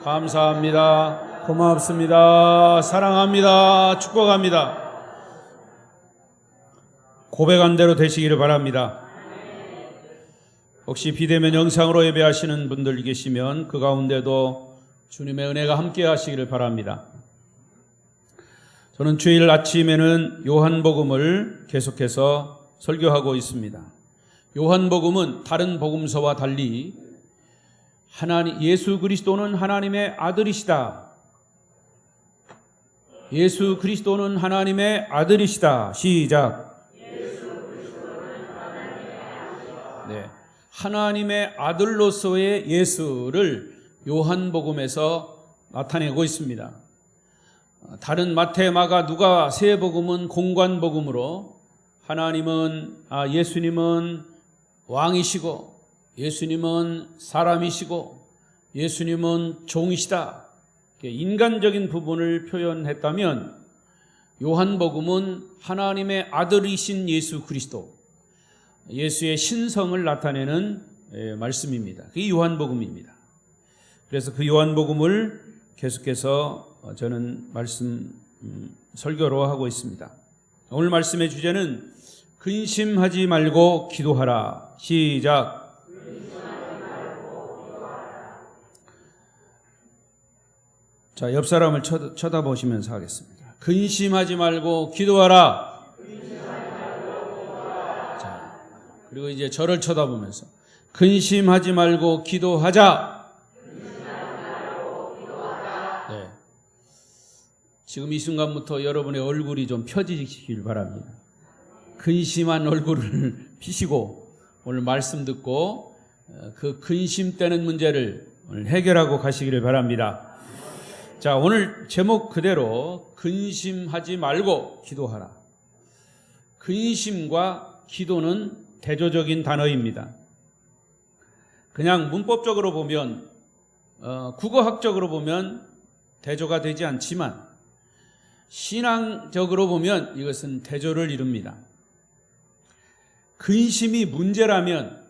감사합니다. 고맙습니다. 사랑합니다. 축복합니다. 고백한 대로 되시기를 바랍니다. 혹시 비대면 영상으로 예배하시는 분들 계시면 그 가운데도 주님의 은혜가 함께 하시기를 바랍니다. 저는 주일 아침에는 요한복음을 계속해서 설교하고 있습니다. 요한복음은 다른 복음서와 달리 예수 그리스도는 하나님의 아들이시다. 예수 그리스도는 하나님의 아들이시다. 시작. 네, 하나님의 아들로서의 예수를 요한복음에서 나타내고 있습니다. 다른 마태, 마가, 누가 세 복음은 공관복음으로 예수님은 왕이시고 예수님은 사람이시고 예수님은 종이시다. 인간적인 부분을 표현했다면 요한복음은 하나님의 아들이신 예수 그리스도, 예수의 신성을 나타내는 말씀입니다. 그게 요한복음입니다. 그래서 그 요한복음을 계속해서 저는 설교로 하고 있습니다. 오늘 말씀의 주제는 근심하지 말고 기도하라. 시작. 자, 옆 사람을 쳐다보시면서 하겠습니다. 근심하지 말고 기도하라. 자, 그리고 이제 저를 쳐다보면서 근심하지 말고 기도하자. 네. 지금 이 순간부터 여러분의 얼굴이 좀 펴지시길 바랍니다. 근심한 얼굴을 피시고 오늘 말씀 듣고 그 근심되는 문제를 오늘 해결하고 가시기를 바랍니다. 자, 오늘 제목 그대로 근심하지 말고 기도하라. 근심과 기도는 대조적인 단어입니다. 그냥 문법적으로 보면 국어학적으로 보면 대조가 되지 않지만 신앙적으로 보면 이것은 대조를 이룹니다. 근심이 문제라면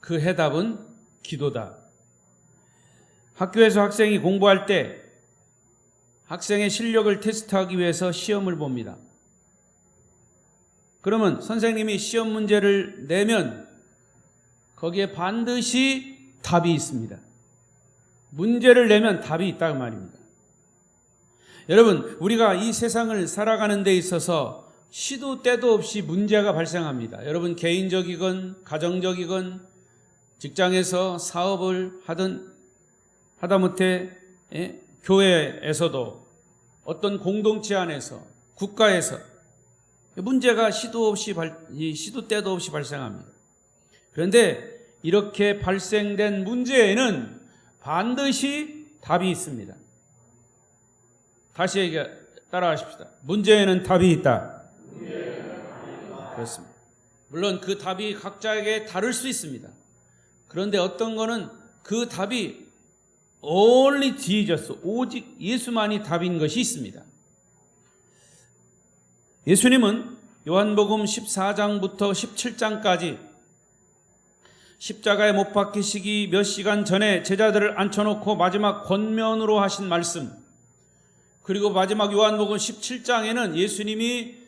그 해답은 기도다. 학교에서 학생이 공부할 때 학생의 실력을 테스트하기 위해서 시험을 봅니다. 그러면 선생님이 시험 문제를 내면 거기에 반드시 답이 있습니다. 문제를 내면 답이 있다는 말입니다. 여러분, 우리가 이 세상을 살아가는 데 있어서 시도 때도 없이 문제가 발생합니다. 여러분, 개인적이건 가정적이건 직장에서 사업을 하다못해 교회에서도 어떤 공동체 안에서 국가에서 문제가 시도 때도 없이 발생합니다. 그런데 이렇게 발생된 문제에는 반드시 답이 있습니다. 다시 따라하십시다. 문제에는 답이 있다. 그렇습니다. 물론 그 답이 각자에게 다를 수 있습니다. 그런데 어떤 거는 그 답이 only Jesus, 오직 예수만이 답인 것이 있습니다. 예수님은 요한복음 14장부터 17장까지 십자가에 못 박히시기 몇 시간 전에 제자들을 앉혀놓고 마지막 권면으로 하신 말씀, 그리고 마지막 요한복음 17장에는 예수님이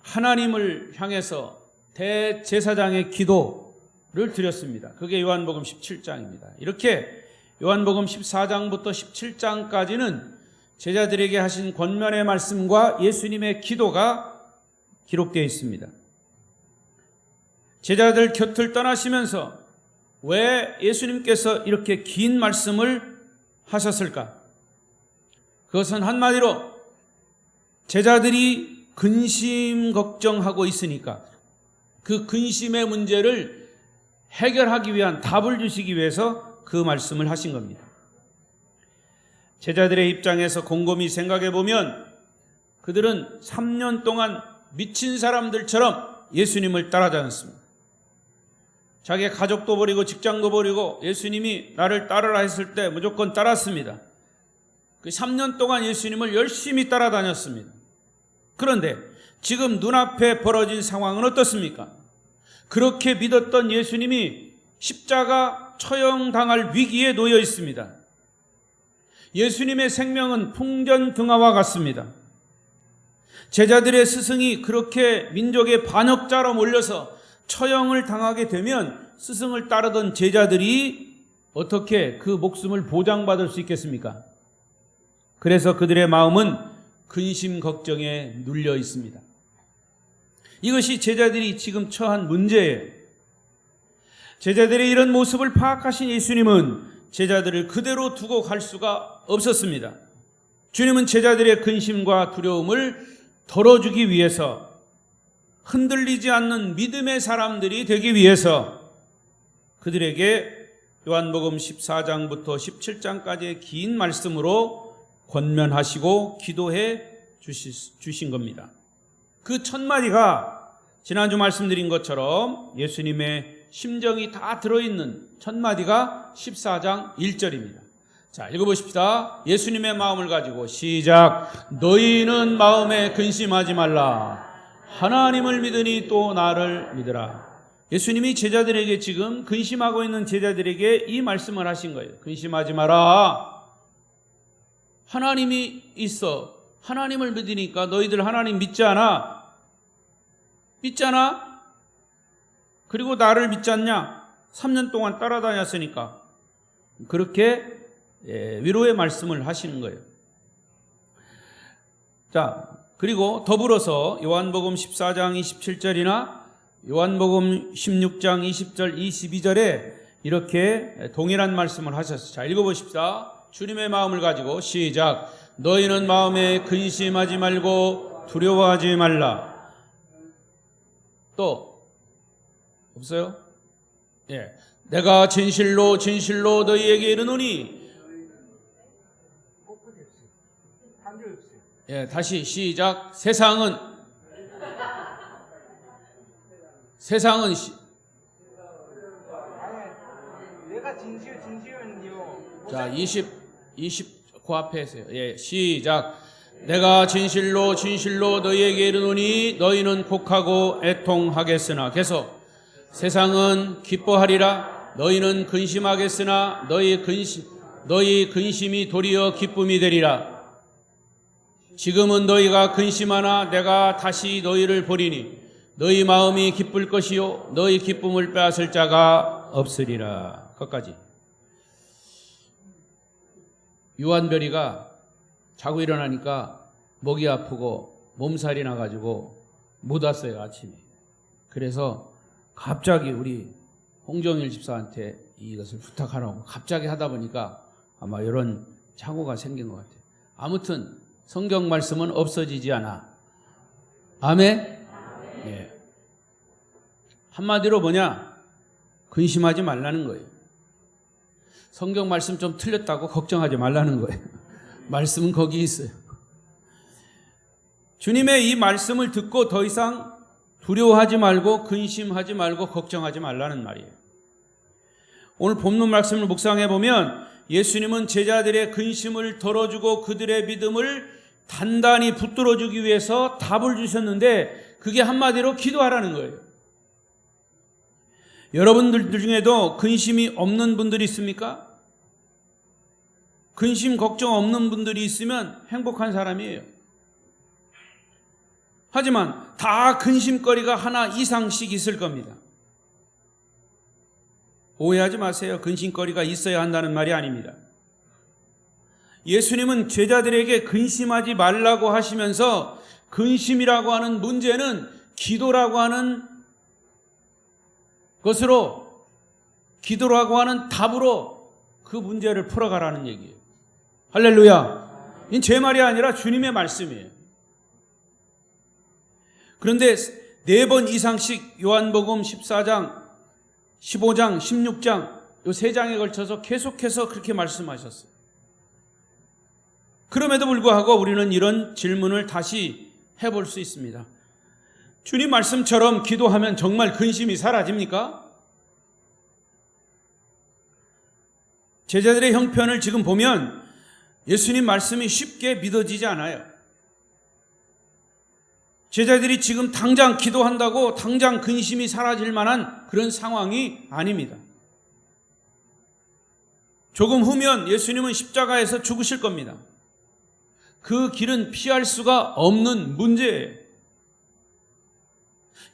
하나님을 향해서 대제사장의 기도를 드렸습니다. 그게 요한복음 17장입니다. 이렇게 요한복음 14장부터 17장까지는 제자들에게 하신 권면의 말씀과 예수님의 기도가 기록되어 있습니다. 제자들 곁을 떠나시면서 왜 예수님께서 이렇게 긴 말씀을 하셨을까? 그것은 한마디로 제자들이 근심 걱정하고 있으니까 그 근심의 문제를 해결하기 위한 답을 주시기 위해서 그 말씀을 하신 겁니다. 제자들의 입장에서 곰곰이 생각해 보면 그들은 3년 동안 미친 사람들처럼 예수님을 따라다녔습니다. 자기의 가족도 버리고 직장도 버리고 예수님이 나를 따르라 했을 때 무조건 따랐습니다. 그 3년 동안 예수님을 열심히 따라다녔습니다. 그런데 지금 눈앞에 벌어진 상황은 어떻습니까? 그렇게 믿었던 예수님이 십자가 처형당할 위기에 놓여 있습니다. 예수님의 생명은 풍전등화와 같습니다. 제자들의 스승이 그렇게 민족의 반역자로 몰려서 처형을 당하게 되면 스승을 따르던 제자들이 어떻게 그 목숨을 보장받을 수 있겠습니까? 그래서 그들의 마음은 근심 걱정에 눌려 있습니다. 이것이 제자들이 지금 처한 문제예요. 제자들의 이런 모습을 파악하신 예수님은 제자들을 그대로 두고 갈 수가 없었습니다. 주님은 제자들의 근심과 두려움을 덜어주기 위해서, 흔들리지 않는 믿음의 사람들이 되기 위해서 그들에게 요한복음 14장부터 17장까지의 긴 말씀으로 권면하시고 기도해 주신 겁니다. 그 첫 마디가 지난주 말씀드린 것처럼 예수님의 심정이 다 들어있는 첫 마디가 14장 1절입니다. 자, 읽어보십시다. 예수님의 마음을 가지고 시작. 너희는 마음에 근심하지 말라. 하나님을 믿으니 또 나를 믿으라. 예수님이 제자들에게 지금 근심하고 있는 제자들에게 이 말씀을 하신 거예요. 근심하지 마라. 하나님이 있어. 하나님을 믿으니까 너희들 하나님 믿지 않아? 믿잖아? 그리고 나를 믿지 않냐? 3년 동안 따라다녔으니까. 그렇게 위로의 말씀을 하시는 거예요. 자, 그리고 더불어서 요한복음 14장 27절이나 요한복음 16장 20절 22절에 이렇게 동일한 말씀을 하셨어요. 자, 읽어보십시다. 주님의 마음을 가지고 시작. 너희는 마음에 근심하지 말고 두려워하지 말라. 또 없어요? 예, 내가 진실로 진실로 너희에게 이르노니. 예, 다시 시작. 세상은 내가 진실은요. 자, 20 그 앞에 했어요. 예, 시작. 내가 진실로 진실로 너희에게 이르노니 너희는 곡하고 애통하겠으나 계속. 세상은 기뻐하리라. 너희는 근심하겠으나 너희 근심이 도리어 기쁨이 되리라. 지금은 너희가 근심하나 내가 다시 너희를 보리니 너희 마음이 기쁠 것이요 너희 기쁨을 빼앗을 자가 없으리라. 거기까지. 유한별이가 자고 일어나니까 목이 아프고 몸살이 나가지고 못 왔어요, 아침에. 그래서 갑자기 우리 홍정일 집사한테 이것을 부탁하라고 갑자기 하다 보니까 아마 이런 착오가 생긴 것 같아요. 아무튼 성경 말씀은 없어지지 않아. 아멘? 예. 한마디로 뭐냐? 근심하지 말라는 거예요. 성경 말씀 좀 틀렸다고 걱정하지 말라는 거예요. 말씀은 거기 있어요. 주님의 이 말씀을 듣고 더 이상 두려워하지 말고 근심하지 말고 걱정하지 말라는 말이에요. 오늘 본문 말씀을 묵상해 보면 예수님은 제자들의 근심을 덜어주고 그들의 믿음을 단단히 붙들어주기 위해서 답을 주셨는데 그게 한마디로 기도하라는 거예요. 여러분들 중에도 근심이 없는 분들이 있습니까? 근심 걱정 없는 분들이 있으면 행복한 사람이에요. 하지만 다 근심거리가 하나 이상씩 있을 겁니다. 오해하지 마세요. 근심거리가 있어야 한다는 말이 아닙니다. 예수님은 제자들에게 근심하지 말라고 하시면서 근심이라고 하는 문제는 기도라고 하는 것으로, 기도라고 하는 답으로 그 문제를 풀어가라는 얘기예요. 할렐루야. 이건 제 말이 아니라 주님의 말씀이에요. 그런데 4번 이상씩 요한복음 14장, 15장, 16장 이 3장에 걸쳐서 계속해서 그렇게 말씀하셨어요. 그럼에도 불구하고 우리는 이런 질문을 다시 해볼 수 있습니다. 주님 말씀처럼 기도하면 정말 근심이 사라집니까? 제자들의 형편을 지금 보면 예수님 말씀이 쉽게 믿어지지 않아요. 제자들이 지금 당장 기도한다고 당장 근심이 사라질 만한 그런 상황이 아닙니다. 조금 후면 예수님은 십자가에서 죽으실 겁니다. 그 길은 피할 수가 없는 문제예요.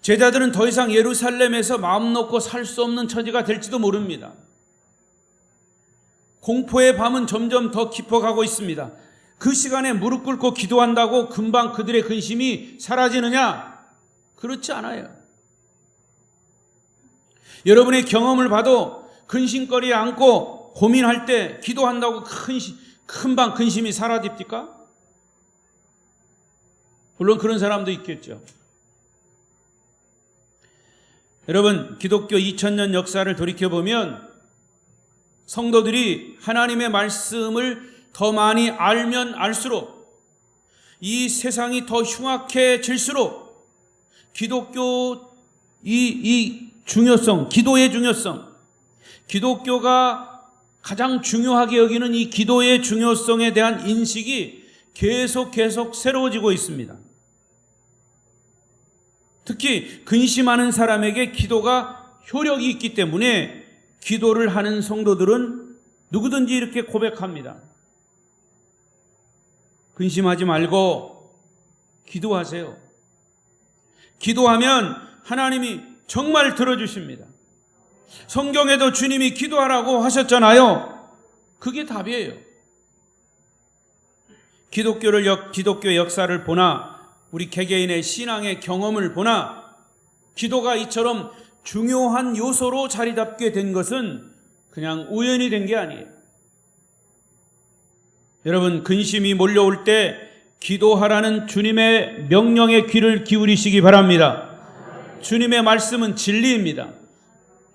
제자들은 더 이상 예루살렘에서 마음 놓고 살 수 없는 처지가 될지도 모릅니다. 공포의 밤은 점점 더 깊어가고 있습니다. 그 시간에 무릎 꿇고 기도한다고 금방 그들의 근심이 사라지느냐? 그렇지 않아요. 여러분의 경험을 봐도 근심거리에 안고 고민할 때 기도한다고 금방 근심이 사라집니까? 물론 그런 사람도 있겠죠. 여러분, 기독교 2000년 역사를 돌이켜보면 성도들이 하나님의 말씀을 더 많이 알면 알수록 이 세상이 더 흉악해질수록 기독교 이 중요성, 기도의 중요성, 기독교가 가장 중요하게 여기는 이 기도의 중요성에 대한 인식이 계속 새로워지고 있습니다. 특히 근심하는 사람에게 기도가 효력이 있기 때문에 기도를 하는 성도들은 누구든지 이렇게 고백합니다. 근심하지 말고 기도하세요. 기도하면 하나님이 정말 들어주십니다. 성경에도 주님이 기도하라고 하셨잖아요. 그게 답이에요. 기독교 역사를 보나 우리 개개인의 신앙의 경험을 보나 기도가 이처럼 중요한 요소로 자리 잡게 된 것은 그냥 우연이 된 게 아니에요. 여러분, 근심이 몰려올 때 기도하라는 주님의 명령에 귀를 기울이시기 바랍니다. 주님의 말씀은 진리입니다.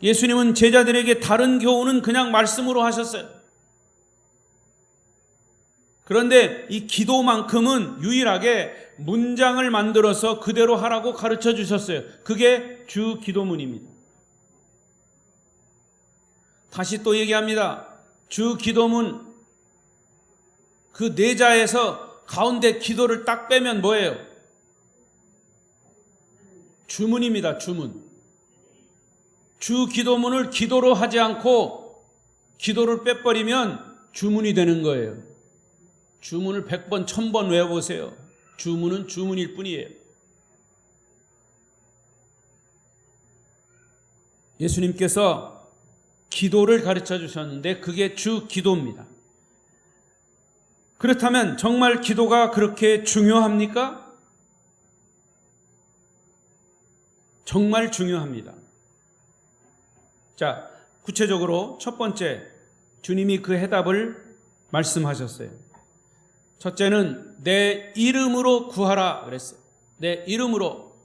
예수님은 제자들에게 다른 교훈은 그냥 말씀으로 하셨어요. 그런데 이 기도만큼은 유일하게 문장을 만들어서 그대로 하라고 가르쳐 주셨어요. 그게 주 기도문입니다. 다시 또 얘기합니다. 주 기도문 그 내자에서 가운데 기도를 딱 빼면 뭐예요? 주문입니다. 주문. 주 기도문을 기도로 하지 않고 기도를 빼버리면 주문이 되는 거예요. 주문을 100번, 1000번 외워보세요. 주문은 주문일 뿐이에요. 예수님께서 기도를 가르쳐 주셨는데 그게 주 기도입니다. 그렇다면 정말 기도가 그렇게 중요합니까? 정말 중요합니다. 자, 구체적으로 첫 번째, 주님이 그 해답을 말씀하셨어요. 첫째는 내 이름으로 구하라 그랬어요. 내 이름으로.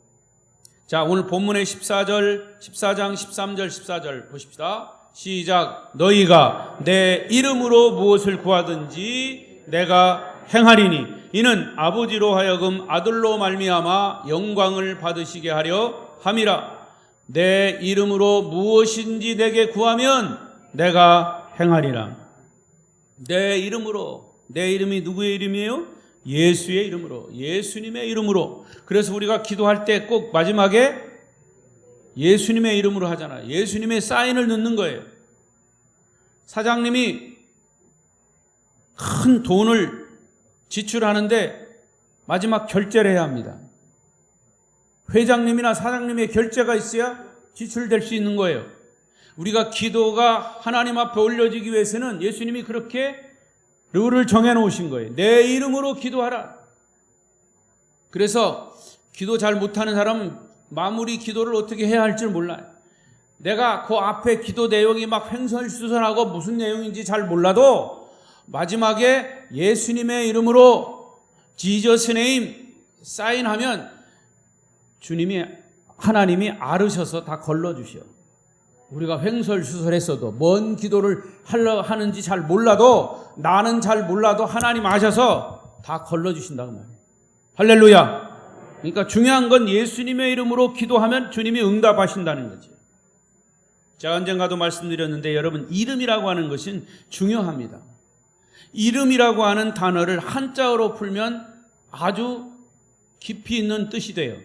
자, 오늘 본문의 14장 13절 14절 보십시다. 시작. 너희가 내 이름으로 무엇을 구하든지 내가 행하리니 이는 아버지로 하여금 아들로 말미암아 영광을 받으시게 하려 함이라. 내 이름으로 무엇인지 내게 구하면 내가 행하리라. 내 이름으로. 내 이름이 누구의 이름이에요? 예수의 이름으로. 예수님의 이름으로. 그래서 우리가 기도할 때 꼭 마지막에 예수님의 이름으로 하잖아요. 예수님의 사인을 넣는 거예요. 사장님이 큰 돈을 지출하는데 마지막 결제를 해야 합니다. 회장님이나 사장님의 결제가 있어야 지출될 수 있는 거예요. 우리가 기도가 하나님 앞에 올려지기 위해서는 예수님이 그렇게 룰을 정해놓으신 거예요. 내 이름으로 기도하라. 그래서 기도 잘 못하는 사람은 마무리 기도를 어떻게 해야 할지 몰라요. 내가 그 앞에 기도 내용이 막 횡설수설하고 무슨 내용인지 잘 몰라도 마지막에 예수님의 이름으로 지저스 네임 사인하면 하나님이 알으셔서 다 걸러주셔. 우리가 횡설수설했어도 뭔 기도를 하는지 잘 몰라도 나는 잘 몰라도 하나님 아셔서 다 걸러주신다고 말이에요. 할렐루야. 그러니까 중요한 건 예수님의 이름으로 기도하면 주님이 응답하신다는 거죠. 제가 언젠가도 말씀드렸는데 여러분, 이름이라고 하는 것은 중요합니다. 이름이라고 하는 단어를 한자어로 풀면 아주 깊이 있는 뜻이 돼요.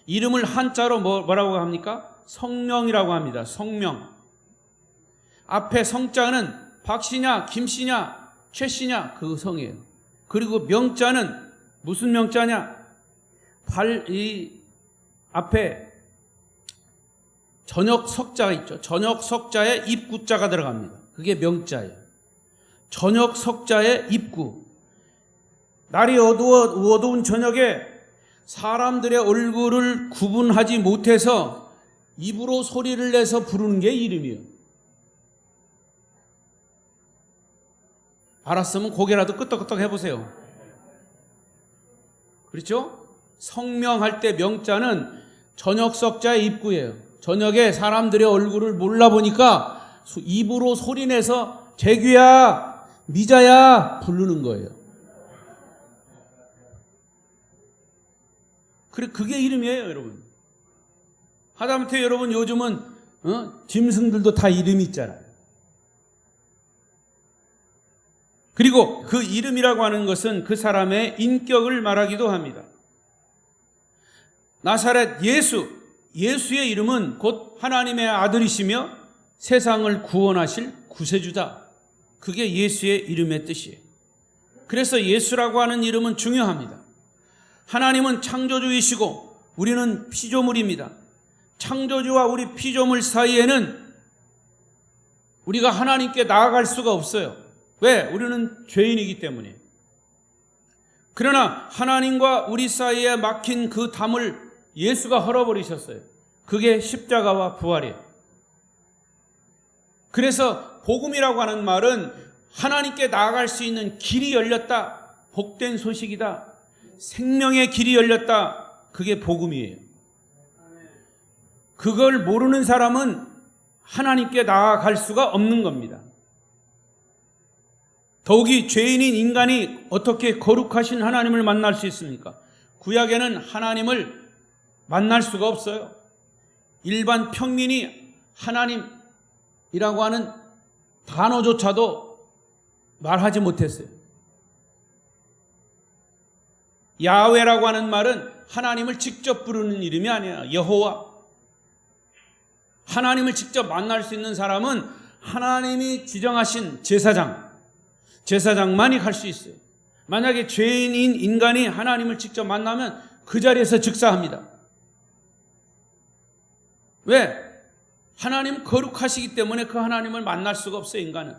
이름을 한자로 뭐라고 합니까? 성령이라고 합니다. 성령. 앞에 성자는 박씨냐, 김씨냐, 최씨냐 그 성이에요. 그리고 명자는 무슨 명자냐? 이 앞에 저녁 석자가 있죠. 저녁 석자에 입구자가 들어갑니다. 그게 명자예요. 저녁 석자에 입구. 날이 어두운 저녁에 사람들의 얼굴을 구분하지 못해서 입으로 소리를 내서 부르는 게 이름이에요. 알았으면 고개라도 끄덕끄덕 해보세요. 그렇죠? 성명할 때 명자는 저녁 석자의 입구예요. 저녁에 사람들의 얼굴을 몰라보니까 입으로 소리내서 재규야, 미자야 부르는 거예요. 그게 이름이에요, 여러분. 하다못해 여러분 요즘은 짐승들도 다 이름이 있잖아요. 그리고 그 이름이라고 하는 것은 그 사람의 인격을 말하기도 합니다. 나사렛 예수의 이름은 곧 하나님의 아들이시며 세상을 구원하실 구세주다. 그게 예수의 이름의 뜻이에요. 그래서 예수라고 하는 이름은 중요합니다. 하나님은 창조주이시고 우리는 피조물입니다. 창조주와 우리 피조물 사이에는 우리가 하나님께 나아갈 수가 없어요. 왜? 우리는 죄인이기 때문에. 그러나 하나님과 우리 사이에 막힌 그 담을 예수가 헐어버리셨어요. 그게 십자가와 부활이에요. 그래서 복음이라고 하는 말은 하나님께 나아갈 수 있는 길이 열렸다. 복된 소식이다. 생명의 길이 열렸다. 그게 복음이에요. 그걸 모르는 사람은 하나님께 나아갈 수가 없는 겁니다. 더욱이 죄인인 인간이 어떻게 거룩하신 하나님을 만날 수 있습니까? 구약에는 하나님을 만날 수가 없어요. 일반 평민이 하나님이라고 하는 단어조차도 말하지 못했어요. 야훼라고 하는 말은 하나님을 직접 부르는 이름이 아니에요. 여호와. 하나님을 직접 만날 수 있는 사람은 하나님이 지정하신 제사장만이 갈 수 있어요. 만약에 죄인인 인간이 하나님을 직접 만나면 그 자리에서 즉사합니다. 왜? 하나님 거룩하시기 때문에 그 하나님을 만날 수가 없어요, 인간은.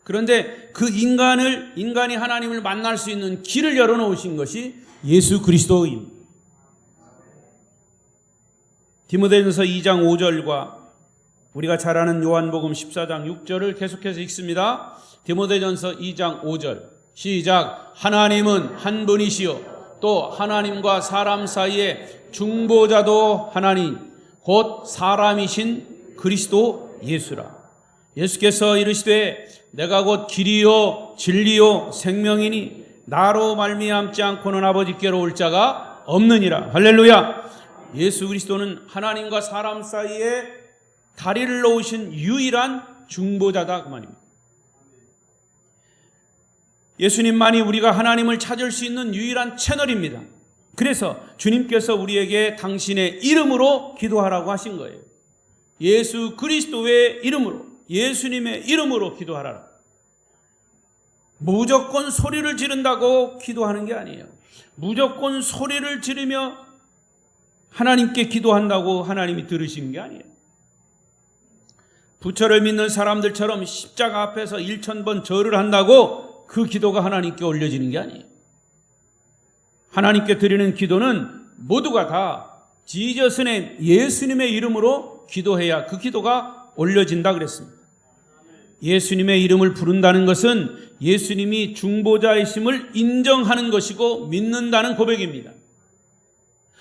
그런데 그 인간이 하나님을 만날 수 있는 길을 열어놓으신 것이 예수 그리스도입니다. 디모데전서 2장 5절과 우리가 잘 아는 요한복음 14장 6절을 계속해서 읽습니다. 디모데전서 2장 5절 시작. 하나님은 한 분이시요 또 하나님과 사람 사이에 중보자도 하나니 곧 사람이신 그리스도 예수라. 예수께서 이르시되 내가 곧 길이요 진리요 생명이니 나로 말미암지 않고는 아버지께로 올 자가 없느니라. 할렐루야. 예수 그리스도는 하나님과 사람 사이에 다리를 놓으신 유일한 중보자다 그 말입니다. 예수님만이 우리가 하나님을 찾을 수 있는 유일한 채널입니다. 그래서 주님께서 우리에게 당신의 이름으로 기도하라고 하신 거예요. 예수 그리스도의 이름으로, 예수님의 이름으로 기도하라. 무조건 소리를 지른다고 기도하는 게 아니에요. 무조건 소리를 지르며 하나님께 기도한다고 하나님이 들으시는 게 아니에요. 부처를 믿는 사람들처럼 십자가 앞에서 1000번 절을 한다고 그 기도가 하나님께 올려지는 게 아니에요. 하나님께 드리는 기도는 모두가 다 지저스의 예수님의 이름으로 기도해야 그 기도가 올려진다 그랬습니다. 예수님의 이름을 부른다는 것은 예수님이 중보자이심을 인정하는 것이고 믿는다는 고백입니다.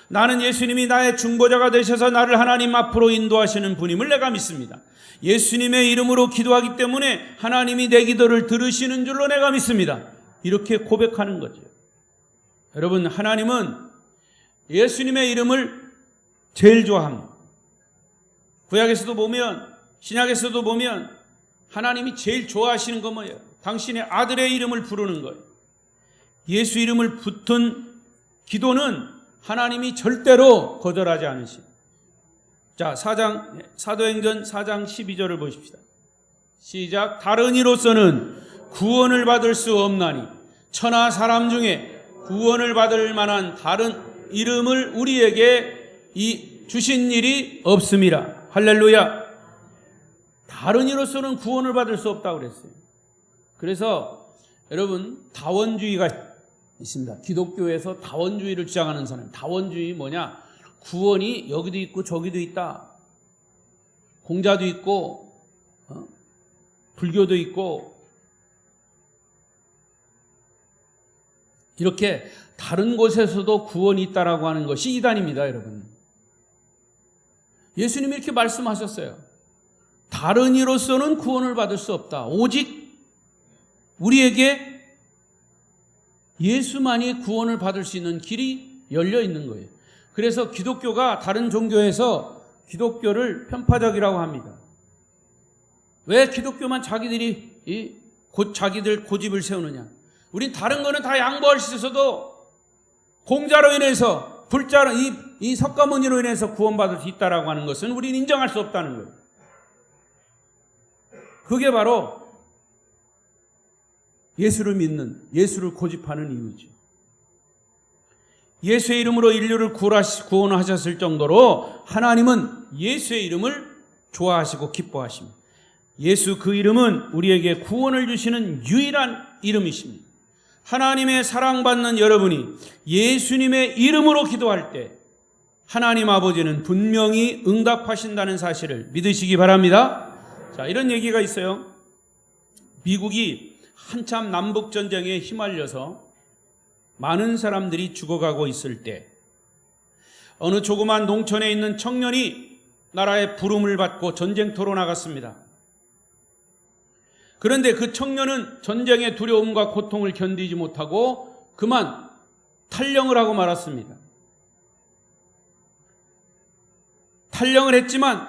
나는 예수님이 나의 중보자가 되셔서 나를 하나님 앞으로 인도하시는 분임을 내가 믿습니다. 예수님의 이름으로 기도하기 때문에 하나님이 내 기도를 들으시는 줄로 내가 믿습니다. 이렇게 고백하는 거죠. 여러분, 하나님은 예수님의 이름을 제일 좋아합니다. 구약에서도 보면, 신약에서도 보면 하나님이 제일 좋아하시는 건 뭐예요? 당신의 아들의 이름을 부르는 거예요. 예수 이름을 붙은 기도는 하나님이 절대로 거절하지 않으십니다. 자, 사도행전 4장 12절을 보십시다. 시작. 다른 이로서는 구원을 받을 수 없나니 천하 사람 중에 구원을 받을 만한 다른 이름을 우리에게 주신 일이 없음이라. 할렐루야. 다른 이로서는 구원을 받을 수 없다고 그랬어요. 그래서 여러분, 다원주의가 있습니다. 기독교에서 다원주의를 주장하는 사람. 다원주의 뭐냐? 구원이 여기도 있고 저기도 있다. 공자도 있고 불교도 있고 이렇게 다른 곳에서도 구원이 있다라고 하는 것이 이단입니다, 여러분. 예수님이 이렇게 말씀하셨어요. 다른 이로서는 구원을 받을 수 없다. 오직 우리에게 예수만이 구원을 받을 수 있는 길이 열려 있는 거예요. 그래서 기독교가 다른 종교에서 기독교를 편파적이라고 합니다. 왜 기독교만 자기들이 자기들 고집을 세우느냐? 우린 다른 거는 다 양보할 수 있어도 공자로 인해서 불자로 이 석가모니로 인해서 구원받을 수 있다라고 하는 것은 우리는 인정할 수 없다는 거예요. 그게 바로 예수를 믿는, 예수를 고집하는 이유죠. 예수의 이름으로 인류를 구원하셨을 정도로 하나님은 예수의 이름을 좋아하시고 기뻐하십니다. 예수 그 이름은 우리에게 구원을 주시는 유일한 이름이십니다. 하나님의 사랑받는 여러분이 예수님의 이름으로 기도할 때 하나님 아버지는 분명히 응답하신다는 사실을 믿으시기 바랍니다. 자, 이런 얘기가 있어요. 미국이 한참 남북전쟁에 휘말려서 많은 사람들이 죽어가고 있을 때 어느 조그만 농촌에 있는 청년이 나라의 부름을 받고 전쟁터로 나갔습니다. 그런데 그 청년은 전쟁의 두려움과 고통을 견디지 못하고 그만 탈영을 하고 말았습니다. 탈영을 했지만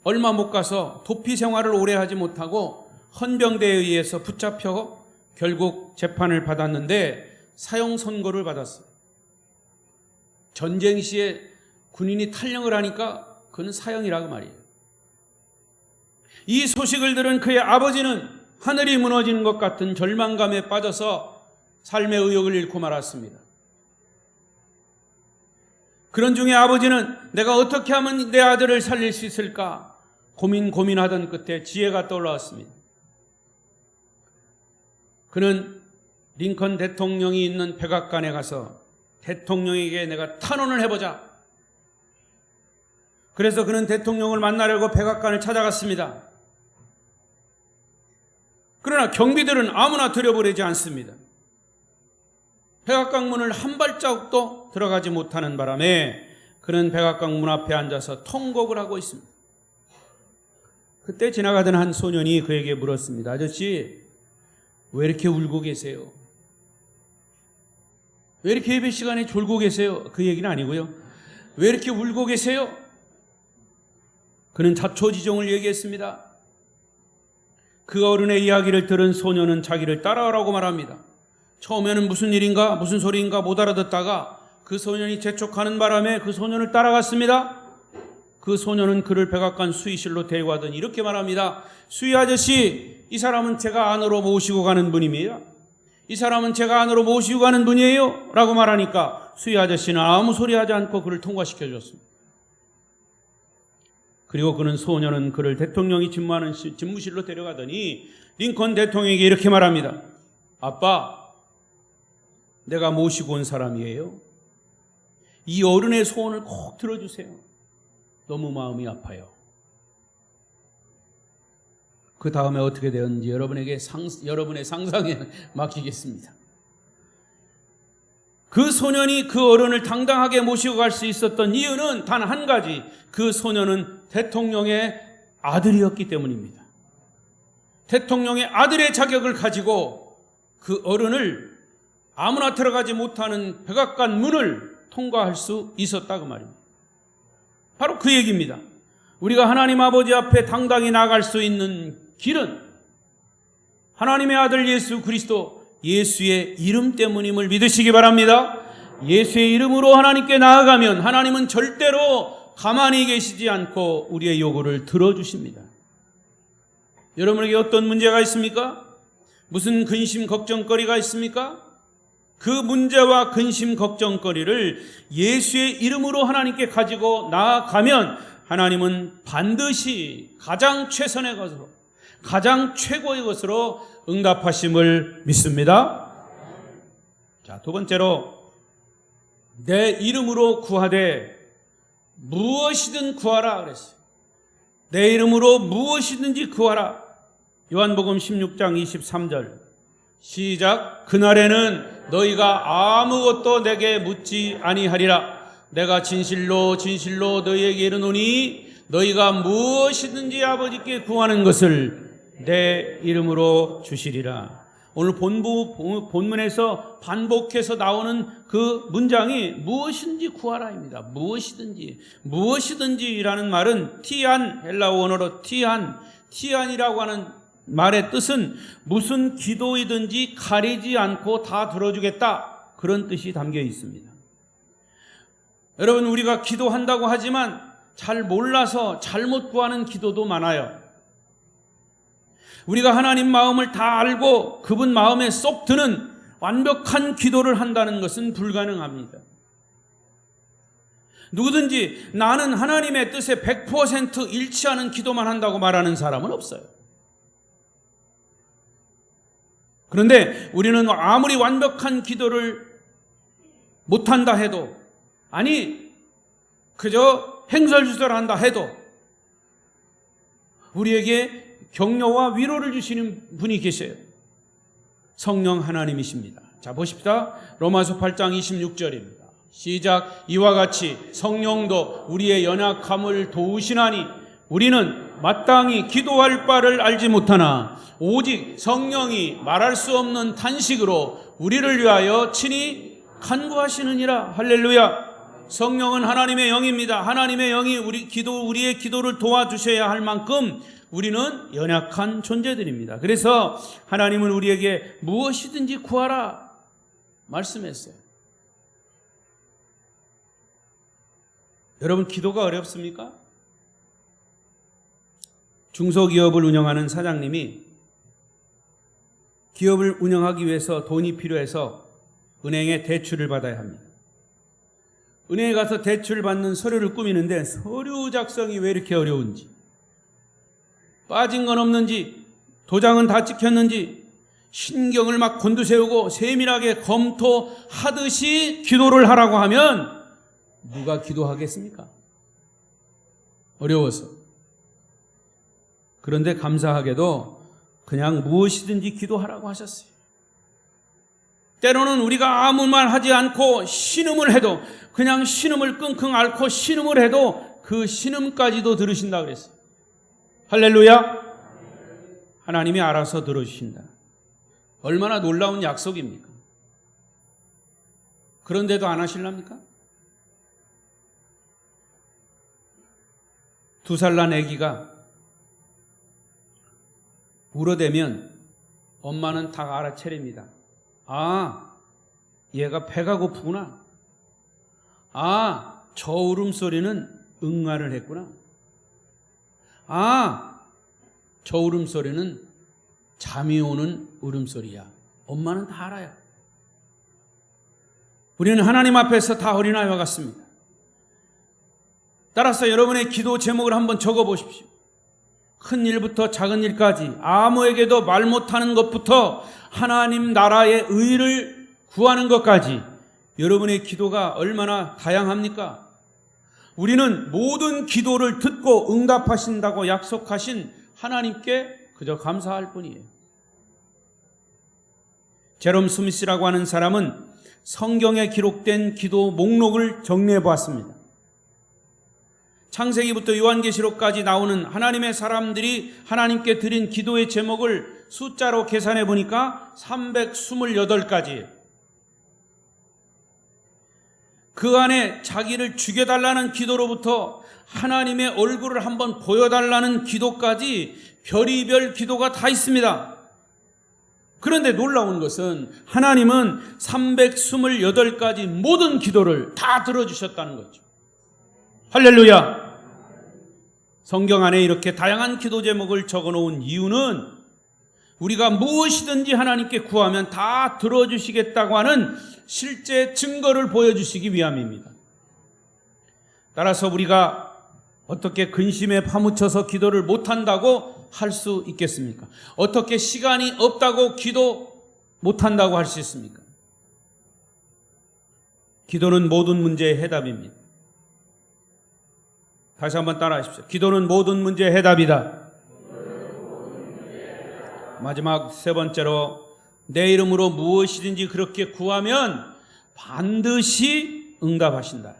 얼마 못 가서 도피 생활을 오래 하지 못하고 헌병대에 의해서 붙잡혀 결국 재판을 받았는데 사형 선고를 받았어요. 전쟁 시에 군인이 탈영을 하니까 그는 사형이라고 말이에요. 이 소식을 들은 그의 아버지는 하늘이 무너지는 것 같은 절망감에 빠져서 삶의 의욕을 잃고 말았습니다. 그런 중에 아버지는 내가 어떻게 하면 내 아들을 살릴 수 있을까 고민하던 끝에 지혜가 떠올랐습니다. 그는 링컨 대통령이 있는 백악관에 가서 대통령에게 내가 탄원을 해보자. 그래서 그는 대통령을 만나려고 백악관을 찾아갔습니다. 그러나 경비들은 아무나 들여보내지 않습니다. 백악관 문을 한 발자국도 들어가지 못하는 바람에 그는 백악관 문 앞에 앉아서 통곡을 하고 있습니다. 그때 지나가던 한 소년이 그에게 물었습니다. 아저씨, 왜 이렇게 울고 계세요? 왜 이렇게 예배 시간에 졸고 계세요? 그 얘기는 아니고요. 왜 이렇게 울고 계세요? 그는 자초지종을 얘기했습니다. 그 어른의 이야기를 들은 소년은 자기를 따라오라고 말합니다. 처음에는 무슨 일인가 무슨 소리인가 못 알아듣다가 그 소년이 재촉하는 바람에 그 소년을 따라갔습니다. 그 소년은 그를 백악관 수의실로 데려가더니 이렇게 말합니다. 수의 아저씨, 이 사람은 제가 안으로 모시고 가는 분입니다. 이 사람은 제가 안으로 모시고 가는 분이에요 라고 말하니까 수의 아저씨는 아무 소리 하지 않고 그를 통과시켜 줬습니다. 그리고 그는 소년은 그를 대통령이 집무하는 집무실로 데려가더니 링컨 대통령에게 이렇게 말합니다. 아빠, 내가 모시고 온 사람이에요. 이 어른의 소원을 꼭 들어주세요. 너무 마음이 아파요. 그 다음에 어떻게 되었는지 여러분의 상상에 맡기겠습니다. 그 소년이 그 어른을 당당하게 모시고 갈 수 있었던 이유는 단 한 가지. 그 소년은 대통령의 아들이었기 때문입니다. 대통령의 아들의 자격을 가지고 그 어른을 아무나 들어가지 못하는 백악관 문을 통과할 수 있었다고 말입니다. 바로 그 얘기입니다. 우리가 하나님 아버지 앞에 당당히 나갈 수 있는 길은 하나님의 아들 예수 그리스도 예수의 이름 때문임을 믿으시기 바랍니다. 예수의 이름으로 하나님께 나아가면 하나님은 절대로 가만히 계시지 않고 우리의 요구를 들어주십니다. 여러분에게 어떤 문제가 있습니까? 무슨 근심 걱정거리가 있습니까? 그 문제와 근심 걱정거리를 예수의 이름으로 하나님께 가지고 나아가면 하나님은 반드시 가장 최선의 것으로, 가장 최고의 것으로 응답하심을 믿습니다. 자, 두 번째로, 내 이름으로 구하되 무엇이든 구하라 그랬어요. 내 이름으로 무엇이든지 구하라. 요한복음 16장 23절 시작. 그날에는 너희가 아무것도 내게 묻지 아니하리라. 내가 진실로 진실로 너희에게 이르노니 너희가 무엇이든지 아버지께 구하는 것을 내 이름으로 주시리라. 오늘 본문에서 반복해서 나오는 그 문장이 무엇이든지 구하라입니다. 무엇이든지라는 말은 티안, 헬라어 원어로 티안이라고 하는 말의 뜻은 무슨 기도이든지 가리지 않고 다 들어주겠다, 그런 뜻이 담겨 있습니다. 여러분, 우리가 기도한다고 하지만 잘 몰라서 잘못 구하는 기도도 많아요. 우리가 하나님 마음을 다 알고 그분 마음에 쏙 드는 완벽한 기도를 한다는 것은 불가능합니다. 누구든지 나는 하나님의 뜻에 100% 일치하는 기도만 한다고 말하는 사람은 없어요. 그런데 우리는 아무리 완벽한 기도를 못한다 해도, 아니 그저 행설주설한다 해도 우리에게 격려와 위로를 주시는 분이 계세요. 성령 하나님이십니다. 자, 보십시다. 로마서 8장 26절입니다. 시작. 이와 같이 성령도 우리의 연약함을 도우시나니 우리는 마땅히 기도할 바를 알지 못하나 오직 성령이 말할 수 없는 탄식으로 우리를 위하여 친히 간구하시느니라. 할렐루야. 성령은 하나님의 영입니다. 하나님의 영이 우리의 기도를 도와주셔야 할 만큼 우리는 연약한 존재들입니다. 그래서 하나님은 우리에게 무엇이든지 구하라 말씀했어요. 여러분, 기도가 어렵습니까? 중소기업을 운영하는 사장님이 기업을 운영하기 위해서 돈이 필요해서 은행에 대출을 받아야 합니다. 은행에 가서 대출 받는 서류를 꾸미는데 서류 작성이 왜 이렇게 어려운지, 빠진 건 없는지, 도장은 다 찍혔는지 신경을 막 곤두세우고 세밀하게 검토하듯이 기도를 하라고 하면 누가 기도하겠습니까? 어려워서. 그런데 감사하게도 그냥 무엇이든지 기도하라고 하셨어요. 때로는 우리가 아무 말 하지 않고 신음을 해도, 그냥 신음을 끙끙 앓고 신음을 해도 그 신음까지도 들으신다 그랬어요. 할렐루야. 하나님이 알아서 들어주신다. 얼마나 놀라운 약속입니까? 그런데도 안 하실랍니까? 2살 난 아기가 울어대면 엄마는 다 알아차립니다. 아, 얘가 배가 고프구나. 아, 저 울음소리는 응아를 했구나. 아, 저 울음소리는 잠이 오는 울음소리야. 엄마는 다 알아요. 우리는 하나님 앞에서 다 어린아이와 같습니다. 따라서 여러분의 기도 제목을 한번 적어보십시오. 큰 일부터 작은 일까지 아무에게도 말 못하는 것부터 하나님 나라의 의를 구하는 것까지 여러분의 기도가 얼마나 다양합니까? 우리는 모든 기도를 듣고 응답하신다고 약속하신 하나님께 그저 감사할 뿐이에요. 제롬 스미스라고 하는 사람은 성경에 기록된 기도 목록을 정리해 보았습니다. 창세기부터 요한계시록까지 나오는 하나님의 사람들이 하나님께 드린 기도의 제목을 숫자로 계산해 보니까 328가지예요. 그 안에 자기를 죽여달라는 기도로부터 하나님의 얼굴을 한번 보여달라는 기도까지 별의별 기도가 다 있습니다. 그런데 놀라운 것은 하나님은 328가지 모든 기도를 다 들어주셨다는 거죠. 할렐루야. 성경 안에 이렇게 다양한 기도 제목을 적어 놓은 이유는 우리가 무엇이든지 하나님께 구하면 다 들어주시겠다고 하는 실제 증거를 보여주시기 위함입니다. 따라서 우리가 어떻게 근심에 파묻혀서 기도를 못한다고 할 수 있겠습니까? 어떻게 시간이 없다고 기도 못한다고 할 수 있습니까? 기도는 모든 문제의 해답입니다. 다시 한번 따라하십시오. 기도는 모든 문제의 해답이다. 마지막 세 번째로, 내 이름으로 무엇이든지 그렇게 구하면 반드시 응답하신다.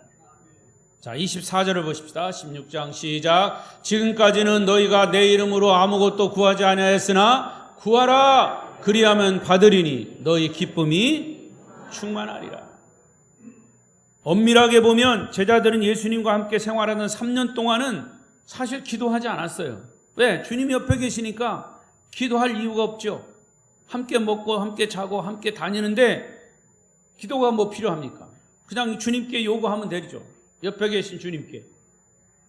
자, 24절을 보십시다. 16장 시작. 지금까지는 너희가 내 이름으로 아무것도 구하지 아니하였으나 구하라, 그리하면 받으리니 너희 기쁨이 충만하리라. 엄밀하게 보면 제자들은 예수님과 함께 생활하는 3년 동안은 사실 기도하지 않았어요. 왜? 주님이 옆에 계시니까 기도할 이유가 없죠. 함께 먹고 함께 자고 함께 다니는데 기도가 뭐 필요합니까? 그냥 주님께 요구하면 되죠. 옆에 계신 주님께.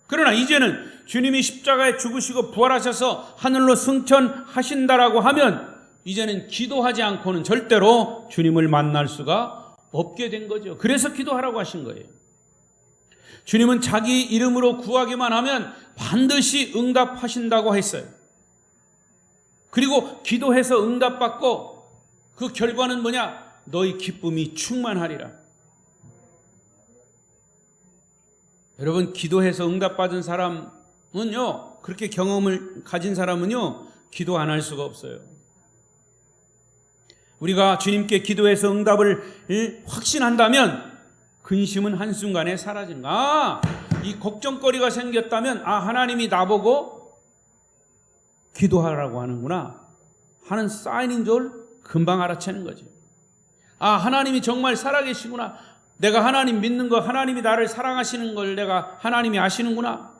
그러나 이제는 주님이 십자가에 죽으시고 부활하셔서 하늘로 승천하신다라고 하면 이제는 기도하지 않고는 절대로 주님을 만날 수가 없게 된 거죠. 그래서 기도하라고 하신 거예요. 주님은 자기 이름으로 구하기만 하면 반드시 응답하신다고 했어요. 그리고 기도해서 응답받고 그 결과는 뭐냐? 너희 기쁨이 충만하리라. 여러분, 기도해서 응답받은 사람은요, 그렇게 경험을 가진 사람은요, 기도 안 할 수가 없어요. 우리가 주님께 기도해서 응답을 확신한다면 근심은 한순간에 사라지는 거야. 이 걱정거리가 생겼다면 하나님이 나보고 기도하라고 하는구나 하는 사인인 줄 금방 알아채는 거죠. 하나님이 정말 살아계시구나. 내가 하나님 믿는 거, 하나님이 나를 사랑하시는 걸 내가 하나님이 아시는구나.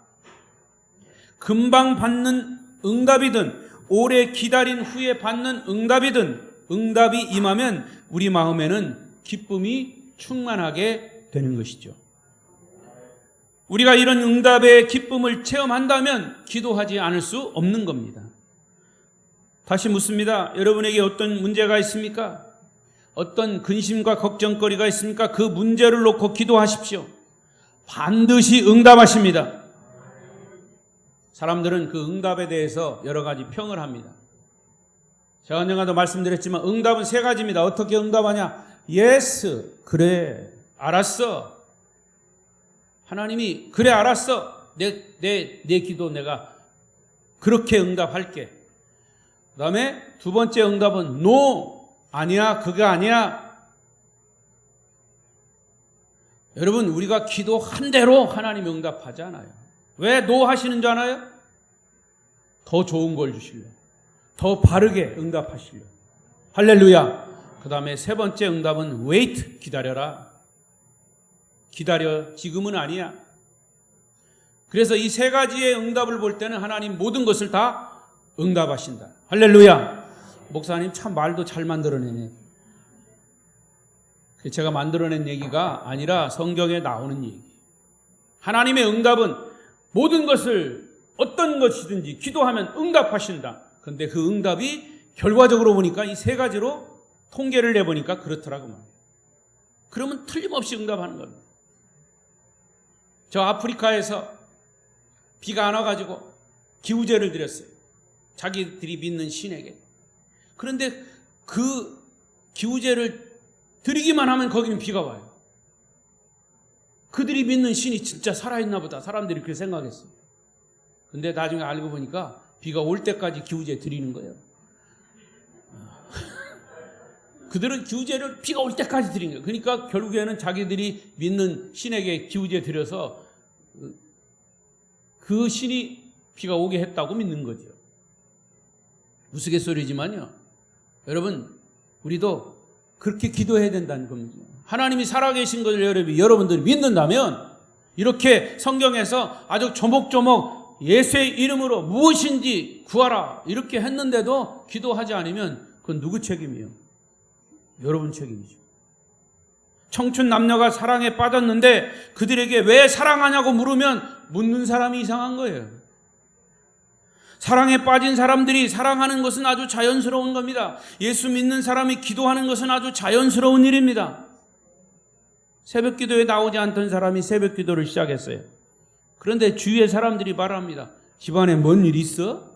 금방 받는 응답이든 오래 기다린 후에 받는 응답이든 응답이 임하면 우리 마음에는 기쁨이 충만하게 되는 것이죠. 우리가 이런 응답의 기쁨을 체험한다면 기도하지 않을 수 없는 겁니다. 다시 묻습니다. 여러분에게 어떤 문제가 있습니까? 어떤 근심과 걱정거리가 있습니까? 그 문제를 놓고 기도하십시오. 반드시 응답하십니다. 사람들은 그 응답에 대해서 여러 가지 평을 합니다. 제가 언젠가도 말씀드렸지만 응답은 세 가지입니다. 어떻게 응답하냐? Yes, 그래, 알았어. 하나님이 그래, 알았어. 내 기도 내가 그렇게 응답할게. 그 다음에 두 번째 응답은 No, 아니야, 그게 아니야. 여러분, 우리가 기도한 대로 하나님이 응답하지 않아요. 왜 No 하시는 줄 아나요? 더 좋은 걸 주실래, 더 바르게 응답하실래. 할렐루야. 그 다음에 세 번째 응답은 wait, 기다려라. 기다려, 지금은 아니야. 그래서 이 세 가지의 응답을 볼 때는 하나님 모든 것을 다 응답하신다. 할렐루야. 목사님 참 말도 잘 만들어내네. 제가 만들어낸 얘기가 아니라 성경에 나오는 얘기. 하나님의 응답은 모든 것을 어떤 것이든지 기도하면 응답하신다. 그런데 그 응답이 결과적으로 보니까 이 세 가지로 통계를 내보니까 그렇더라고 말이에요. 그러면 틀림없이 응답하는 겁니다. 저 아프리카에서 비가 안 와가지고 기우제를 드렸어요. 자기들이 믿는 신에게. 그런데 그 기우제를 드리기만 하면 거기는 비가 와요. 그들이 믿는 신이 진짜 살아있나 보다. 사람들이 그렇게 생각했어요. 근데 나중에 알고 보니까 비가 올 때까지 기우제 드리는 거예요. 그들은 기우제를 비가 올 때까지 드린 거예요. 그러니까 결국에는 자기들이 믿는 신에게 기우제 드려서 그 신이 비가 오게 했다고 믿는 거죠. 우스갯소리지만요. 여러분, 우리도 그렇게 기도해야 된다는 겁니다. 하나님이 살아계신 것을 여러분들이 믿는다면 이렇게 성경에서 아주 조목조목 예수의 이름으로 무엇인지 구하라 이렇게 했는데도 기도하지 않으면 그건 누구 책임이에요? 여러분 책임이죠. 청춘 남녀가 사랑에 빠졌는데 그들에게 왜 사랑하냐고 물으면 묻는 사람이 이상한 거예요. 사랑에 빠진 사람들이 사랑하는 것은 아주 자연스러운 겁니다. 예수 믿는 사람이 기도하는 것은 아주 자연스러운 일입니다. 새벽 기도에 나오지 않던 사람이 새벽 기도를 시작했어요. 그런데 주위의 사람들이 말합니다. 집안에 뭔 일 있어?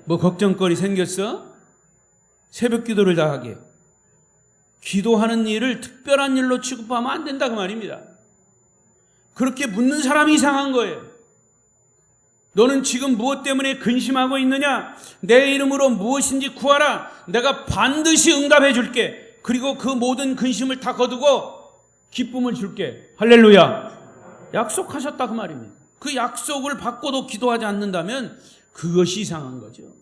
뭐 걱정거리 생겼어? 새벽 기도를 다 하게. 기도하는 일을 특별한 일로 취급하면 안 된다 그 말입니다. 그렇게 묻는 사람이 이상한 거예요. 너는 지금 무엇 때문에 근심하고 있느냐? 내 이름으로 무엇인지 구하라. 내가 반드시 응답해 줄게. 그리고 그 모든 근심을 다 거두고 기쁨을 줄게. 할렐루야. 약속하셨다 그 말입니다. 그 약속을 받고도 기도하지 않는다면 그것이 이상한 거죠.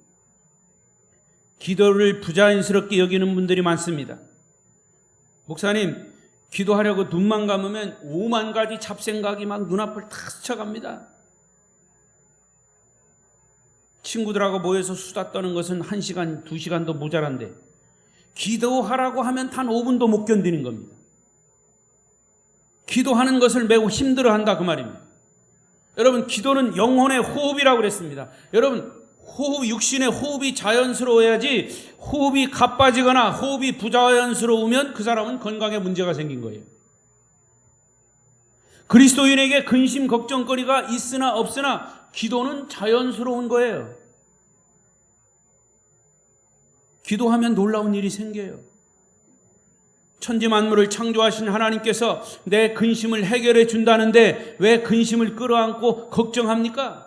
기도를 부자연스럽게 여기는 분들이 많습니다. 목사님, 기도하려고 눈만 감으면 5만 가지 잡생각이 막 눈앞을 다 스쳐갑니다. 친구들하고 모여서 수다 떠는 것은 1시간, 2시간도 모자란데 기도하라고 하면 단 5분도 못 견디는 겁니다. 기도하는 것을 매우 힘들어한다 그 말입니다. 여러분, 기도는 영혼의 호흡이라고 그랬습니다. 여러분, 호흡, 육신의 호흡이 자연스러워야지 호흡이 가빠지거나 호흡이 부자연스러우면 그 사람은 건강에 문제가 생긴 거예요. 그리스도인에게 근심, 걱정거리가 있으나 없으나 기도는 자연스러운 거예요. 기도하면 놀라운 일이 생겨요. 천지 만물을 창조하신 하나님께서 내 근심을 해결해 준다는데 왜 근심을 끌어안고 걱정합니까?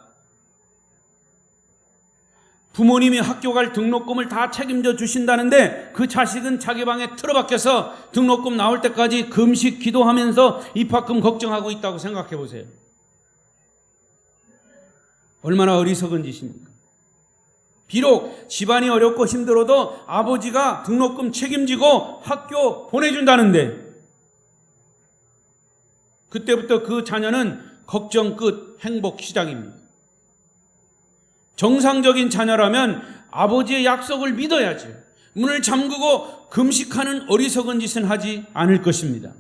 부모님이 학교 갈 등록금을 다 책임져 주신다는데 그 자식은 자기 방에 틀어박혀서 등록금 나올 때까지 금식 기도하면서 입학금 걱정하고 있다고 생각해 보세요. 얼마나 어리석은 짓입니까? 비록 집안이 어렵고 힘들어도 아버지가 등록금 책임지고 학교 보내준다는데 그때부터 그 자녀는 걱정 끝, 행복 시작입니다. 정상적인 자녀라면 아버지의 약속을 믿어야죠. 문을 잠그고 금식하는 어리석은 짓은 하지 않을 것입니다.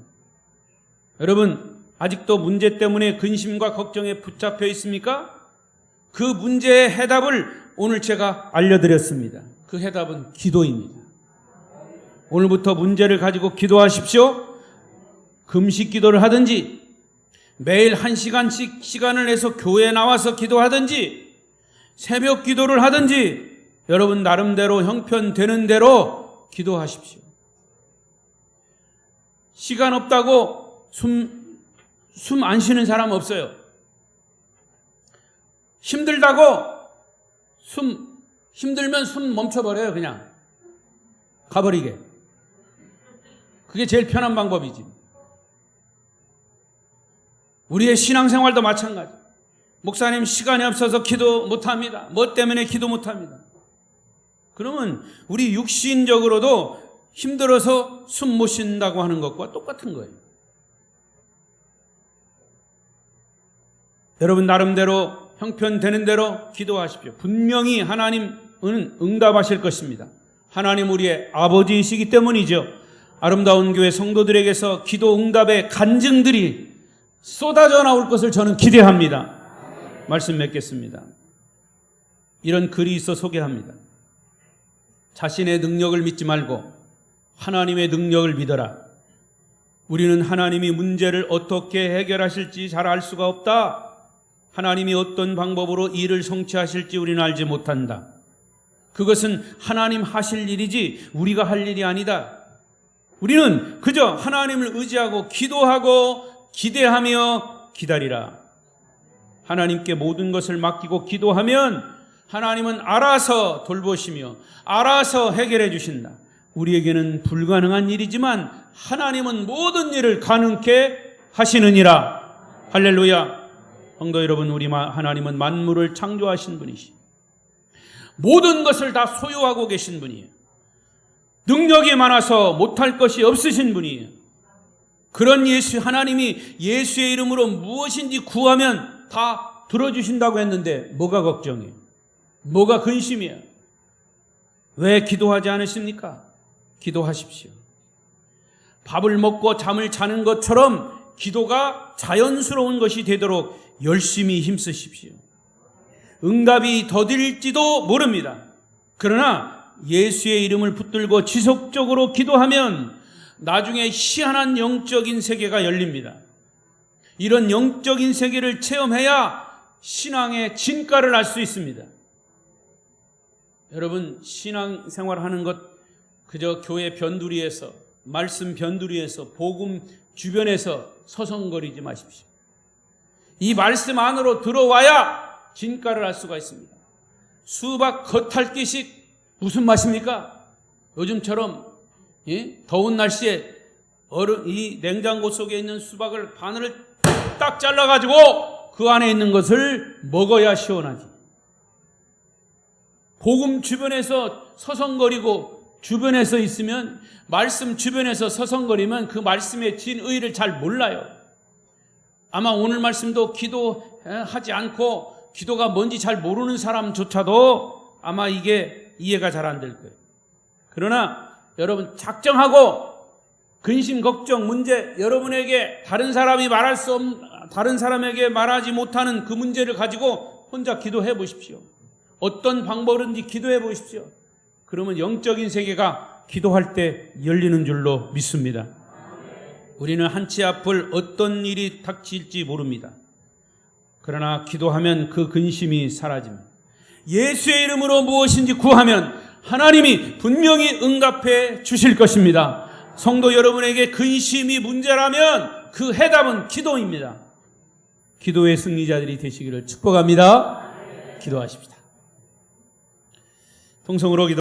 여러분, 아직도 문제 때문에 근심과 걱정에 붙잡혀 있습니까? 그 문제의 해답을 오늘 제가 알려드렸습니다. 그 해답은 기도입니다. 오늘부터 문제를 가지고 기도하십시오. 금식 기도를 하든지 매일 1시간씩 시간을 내서 교회에 나와서 기도하든지 새벽 기도를 하든지 여러분 나름대로 형편되는 대로 기도하십시오. 시간 없다고 숨 안 쉬는 사람 없어요. 힘들다고 힘들면 숨 멈춰버려요. 그냥 가버리게. 그게 제일 편한 방법이지. 우리의 신앙생활도 마찬가지. 목사님 시간이 없어서 기도 못합니다. 뭐 때문에 기도 못합니다. 그러면 우리 육신적으로도 힘들어서 숨 못 쉰다고 하는 것과 똑같은 거예요. 여러분 나름대로 형편되는 대로 기도하십시오. 분명히 하나님은 응답하실 것입니다. 하나님 우리의 아버지이시기 때문이죠. 아름다운 교회 성도들에게서 기도 응답의 간증들이 쏟아져 나올 것을 저는 기대합니다. 말씀 맺겠습니다. 이런 글이 있어 소개합니다. 자신의 능력을 믿지 말고 하나님의 능력을 믿어라. 우리는 하나님이 문제를 어떻게 해결하실지 잘 알 수가 없다. 하나님이 어떤 방법으로 일을 성취하실지 우리는 알지 못한다. 그것은 하나님 하실 일이지 우리가 할 일이 아니다. 우리는 그저 하나님을 의지하고 기도하고 기대하며 기다리라. 하나님께 모든 것을 맡기고 기도하면 하나님은 알아서 돌보시며 알아서 해결해 주신다. 우리에게는 불가능한 일이지만 하나님은 모든 일을 가능케 하시느니라. 할렐루야. 성도 여러분, 우리 하나님은 만물을 창조하신 분이시. 모든 것을 다 소유하고 계신 분이에요. 능력이 많아서 못할 것이 없으신 분이에요. 그런 하나님이 예수의 이름으로 무엇인지 구하면 다 들어주신다고 했는데 뭐가 걱정이에요? 뭐가 근심이에요? 왜 기도하지 않으십니까? 기도하십시오. 밥을 먹고 잠을 자는 것처럼 기도가 자연스러운 것이 되도록 열심히 힘쓰십시오. 응답이 더딜지도 모릅니다. 그러나 예수의 이름을 붙들고 지속적으로 기도하면 나중에 희한한 영적인 세계가 열립니다. 이런 영적인 세계를 체험해야 신앙의 진가를 알 수 있습니다. 여러분, 신앙생활 하는 것 그저 교회 변두리에서, 말씀 변두리에서, 복음 주변에서 서성거리지 마십시오. 이 말씀 안으로 들어와야 진가를 알 수가 있습니다. 수박 겉핥기식 무슨 맛입니까? 요즘처럼 더운 날씨에 이 냉장고 속에 있는 수박을 바늘을 딱 잘라가지고 그 안에 있는 것을 먹어야 시원하지. 복음 주변에서 서성거리고 주변에서 있으면, 말씀 주변에서 서성거리면 그 말씀의 진의를 잘 몰라요. 아마 오늘 말씀도 기도하지 않고 기도가 뭔지 잘 모르는 사람조차도 아마 이게 이해가 잘 안 될 거예요. 그러나 여러분, 작정하고 근심, 걱정, 문제, 여러분에게 다른 사람에게 말하지 못하는 그 문제를 가지고 혼자 기도해 보십시오. 어떤 방법이든지 기도해 보십시오. 그러면 영적인 세계가 기도할 때 열리는 줄로 믿습니다. 우리는 한치 앞을 어떤 일이 닥칠지 모릅니다. 그러나 기도하면 그 근심이 사라집니다. 예수의 이름으로 무엇인지 구하면 하나님이 분명히 응답해 주실 것입니다. 성도 여러분에게 근심이 문제라면 그 해답은 기도입니다. 기도의 승리자들이 되시기를 축복합니다. 기도하십시다. 통성으로 기도